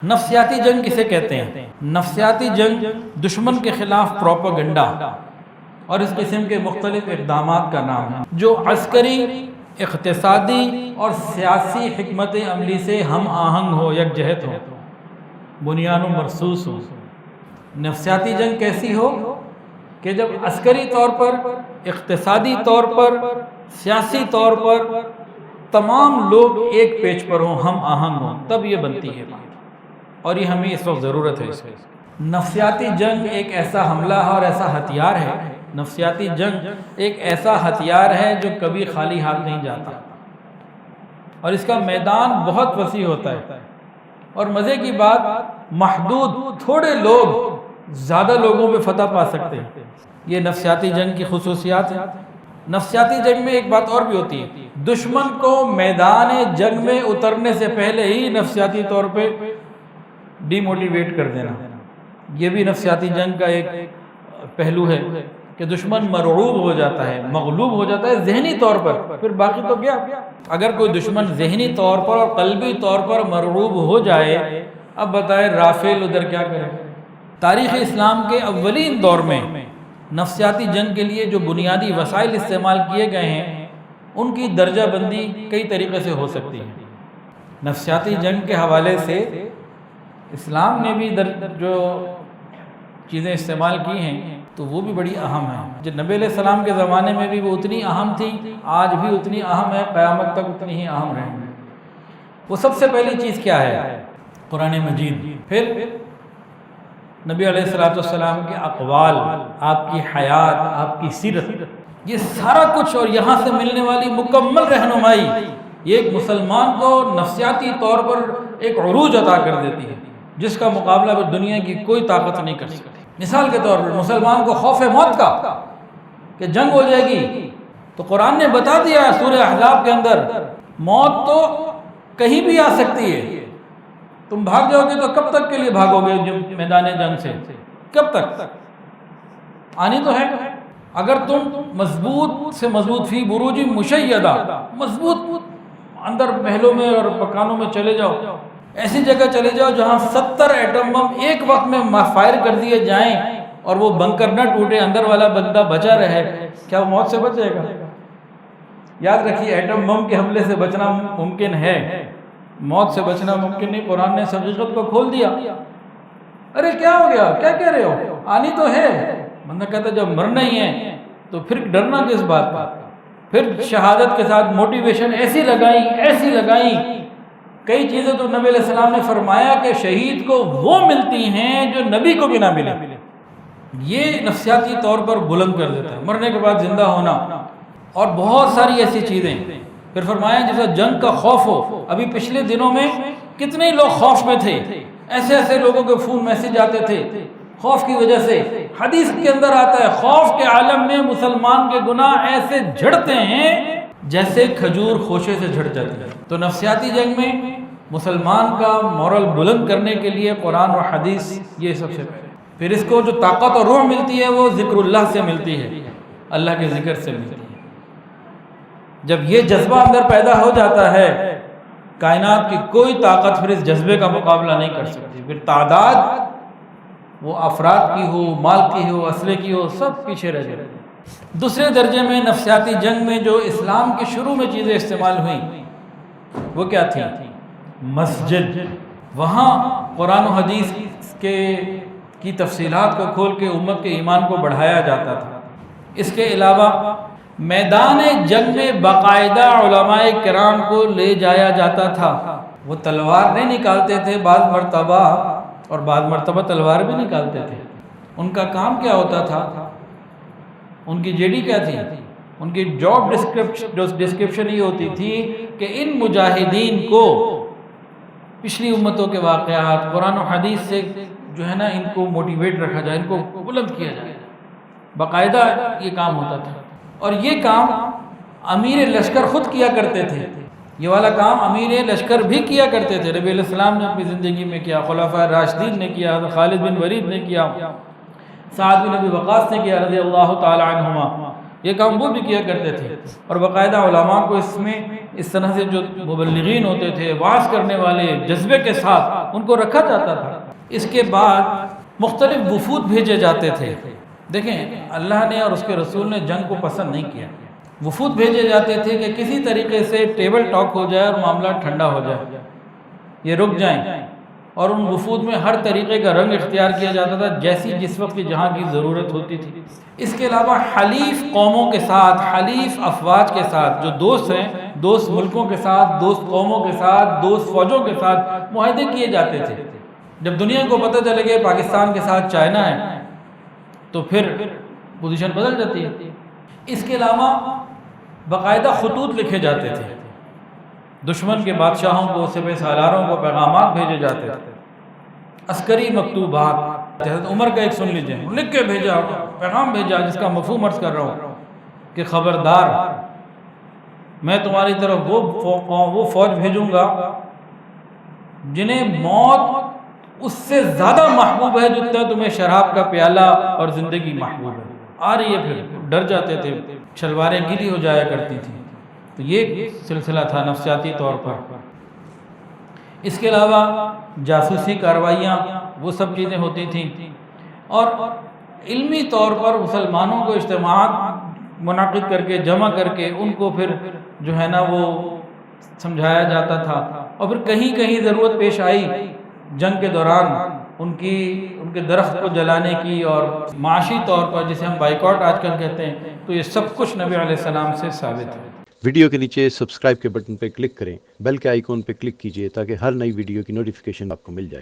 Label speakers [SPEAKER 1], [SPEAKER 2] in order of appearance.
[SPEAKER 1] نفسیاتی جنگ کسے کہتے ہیں؟ نفسیاتی جنگ دشمن کے خلاف پروپیگنڈا اور اس قسم کے مختلف اقدامات کا نام ہے جو عسکری، اقتصادی اور سیاسی حکمت عملی سے ہم آہنگ ہو، یکجہت ہو، بنیاد و مرصوص ہو۔ نفسیاتی جنگ کیسی ہو کہ جب عسکری طور پر، اقتصادی طور پر، سیاسی طور پر تمام لوگ ایک پیج پر ہوں، ہم آہنگ ہوں، تب یہ بنتی ہے بات، اور یہ ہمیں اس وقت ضرورت ہے اس کی۔ نفسیاتی جنگ ایک ایسا حملہ ہے اور ایسا ہتھیار ہے، نفسیاتی جنگ ایک ایسا ہتھیار ہے جو کبھی خالی ہاتھ نہیں جاتا، اور اس کا میدان بہت وسیع ہوتا ہے، اور مزے کی بات محدود تھوڑے لوگ زیادہ لوگوں پہ فتح پا سکتے ہیں۔ یہ نفسیاتی جنگ کی خصوصیات ہیں۔ نفسیاتی جنگ میں ایک بات اور بھی ہوتی ہے، دشمن کو میدان جنگ میں اترنے سے پہلے ہی نفسیاتی طور پہ ڈی موٹیویٹ کر دینا، یہ بھی نفسیاتی جنگ کا ایک پہلو ہے کہ دشمن مرعوب ہو جاتا ہے، مغلوب ہو جاتا ہے ذہنی طور پر، پھر باقی تو کیا۔ اگر کوئی دشمن ذہنی طور پر اور قلبی طور پر مرعوب ہو جائے، اب بتائیں رافیل ادھر کیا کرے۔ تاریخ اسلام کے اولین دور میں نفسیاتی جنگ کے لیے جو بنیادی وسائل استعمال کیے گئے ہیں ان کی درجہ بندی کئی طریقے سے ہو سکتی ہے۔ نفسیاتی جنگ کے حوالے سے اسلام نے بھی جو چیزیں استعمال کی ہیں تو وہ بھی بڑی اہم ہیں، جو نبی علیہ السلام کے زمانے میں بھی وہ اتنی اہم تھی، آج بھی اتنی اہم ہے، قیامت تک اتنی ہی اہم رہیں گی۔ وہ سب سے پہلی چیز کیا ہے؟ قرآن مجید، پھر نبی علیہ السلام کے اقوال، آپ کی حیات، آپ کی سیرت، یہ سارا کچھ، اور یہاں سے ملنے والی مکمل رہنمائی، یہ ایک مسلمان کو نفسیاتی طور پر ایک عروج عطا کر دیتی ہے جس کا مقابلہ بھی دنیا کی کوئی طاقت نہیں کر سکتی۔ مثال کے طور پر مسلمان کو خوف موت کا کہ جنگ ہو جائے گی، تو قرآن نے بتا دیا ہے سورہ احزاب کے اندر، موت تو کہیں بھی آ سکتی ہے، تم بھاگ جاؤ گے تو کب تک کے لیے بھاگو گے میدان جنگ سے؟ کب تک؟ آنی تو ہے۔ اگر تم مضبوط سے مضبوط فی بروج مشیدہ، مضبوط اندر محلوں میں اور مکانوں میں چلے جاؤ، ایسی جگہ چلے جاؤ جہاں 70 ایٹم بم ایک وقت میں فائر کر دیے جائیں اور وہ بنکر نہ ٹوٹے، اندر والا بندہ بچا رہے، کیا وہ موت سے بچ جائے گا؟ یاد رکھیے، ایٹم بم کے حملے سے بچنا ممکن ہے، موت سے بچنا ممکن نہیں۔ قرآن نے حقیقت کو کھول دیا۔ ارے کیا ہو گیا، کیا کہہ رہے ہو؟ آنی تو ہے۔ بندہ کہتا جب مرنا ہی ہے تو پھر ڈرنا کس بات کا؟ پھر شہادت کے ساتھ موٹیویشن ایسی لگائیں، کئی چیزیں تو نبی علیہ السلام نے فرمایا کہ شہید کو وہ ملتی ہیں جو نبی کو بھی نہ ملے۔ یہ نفسیاتی طور پر بلند کر دیتا ہے، مرنے کے بعد زندہ ہونا، اور بہت ساری ایسی چیزیں۔ پھر فرمایا جیسا جنگ کا خوف ہو، ابھی پچھلے دنوں میں کتنے لوگ خوف میں تھے، ایسے لوگوں کے فون میسج آتے تھے خوف کی وجہ سے۔ حدیث کے اندر آتا ہے خوف کے عالم میں مسلمان کے گناہ ایسے جھڑتے ہیں جیسے کھجور خوشے سے جھڑ جاتی ہے۔ تو نفسیاتی جنگ میں مسلمان کا مورل بلند کرنے کے لیے قرآن اور حدیث یہ سب سے پہلے۔ پھر اس کو جو طاقت اور روح ملتی ہے وہ ذکر اللہ سے ملتی ہے، اللہ کے ذکر سے ملتی ہے۔ جب یہ جذبہ اندر پیدا ہو جاتا ہے، کائنات کی کوئی طاقت پھر اس جذبے کا مقابلہ نہیں کر سکتی۔ پھر تعداد وہ افراد کی ہو، مال کی ہو، اسلحے کی ہو، سب پیچھے رہ جاتے ہیں۔ دوسرے درجے میں نفسیاتی جنگ میں جو اسلام کے شروع میں چیزیں استعمال ہوئیں وہ کیا تھیں؟ مسجد، وہاں قرآن و حدیث کی تفصیلات کو کھول کے امت کے ایمان کو بڑھایا جاتا تھا۔ اس کے علاوہ میدان جنگ میں باقاعدہ علماء کرام کو لے جایا جاتا تھا، وہ تلوار نہیں نکالتے تھے بعض مرتبہ، اور بعض مرتبہ تلوار بھی نکالتے تھے۔ ان کا کام کیا ہوتا تھا؟ ان کی جیڈی کیا تھی؟ ان کی جاب ڈسکرپشن یہ ہوتی تھی کہ ان مجاہدین کو پچھلی امتوں کے واقعات، قرآن و حدیث سے جو ہے نا ان کو موٹیویٹ رکھا جائے، ان کو بلند کیا جائے، باقاعدہ یہ کام ہوتا تھا۔ اور یہ کام امیر لشکر خود کیا کرتے تھے، یہ والا کام امیر لشکر بھی کیا کرتے تھے۔ نبی علیہ السلام نے اپنی زندگی میں کیا، خلفائے راشدین نے کیا، خالد بن ولید نے کیا، سعد بن ابی وقاص نے کیا رضی اللہ تعالی عنہما، یہ کام وہ بھی کیا کرتے تھے، اور باقاعدہ علماء کو اس میں اس طرح سے جو مبلغین ہوتے تھے، وعظ کرنے والے جذبے کے ساتھ ان کو رکھا جاتا تھا۔ اس کے بعد مختلف وفود بھیجے جاتے تھے۔ دیکھیں اللہ نے اور اس کے رسول نے جنگ کو پسند نہیں کیا، وفود بھیجے جاتے تھے کہ کسی طریقے سے ٹیبل ٹاک ہو جائے اور معاملہ ٹھنڈا ہو جائے، یہ رک جائیں، اور ان وفود میں ہر طریقے کا رنگ اختیار کیا جاتا تھا جیسی جس وقت کی جہاں کی ضرورت ہوتی تھی۔ اس کے علاوہ حلیف قوموں کے ساتھ، حلیف افواج کے ساتھ، جو دوست ہیں، دوست ملکوں کے ساتھ، دوست قوموں کے ساتھ، دوست فوجوں کے ساتھ معاہدے کیے جاتے تھے۔ جب دنیا کو پتہ چلے کہ پاکستان کے ساتھ چائنا ہے تو پھر پوزیشن بدل جاتی ہے۔ اس کے علاوہ باقاعدہ خطوط لکھے جاتے تھے، دشمن کے بادشاہوں کو، سپہ سالاروں کو پیغامات بھیجے جاتے تھے، عسکری مکتوبات۔ حضرت عمر کا ایک سن لیجئے، لکھ کے بھیجا، پیغام بھیجا، جس کا مفہوم عرض کر رہا ہوں کہ خبردار میں تمہاری طرف وہ فوج بھیجوں گا جنہیں موت اس سے زیادہ محبوب ہے جتنا تمہیں شراب کا پیالہ اور زندگی محبوب ہے۔ آ رہی ہے، پھر ڈر جاتے تھے، شلواریں گیلی ہو جایا کرتی تھیں۔ تو یہ سلسلہ تھا نفسیاتی طور پر۔ اس کے علاوہ جاسوسی کارروائیاں، وہ سب چیزیں ہوتی تھیں، اور علمی طور پر مسلمانوں کو اجتماعات منعقد کر کے، جمع کر کے ان کو پھر جو ہے نا وہ سمجھایا جاتا تھا، اور پھر کہیں کہیں ضرورت پیش آئی جنگ کے دوران ان کے درخت کو جلانے کی، اور معاشی طور پر جسے ہم بائیکاٹ آج کل کہتے ہیں، تو یہ سب کچھ نبی علیہ السلام سے ثابت ہے۔
[SPEAKER 2] ویڈیو کے نیچے سبسکرائب کے بٹن پہ کلک کریں، بیل کے آئیکن پہ کلک کیجئے تاکہ ہر نئی ویڈیو کی نوٹیفیکیشن آپ کو مل جائے۔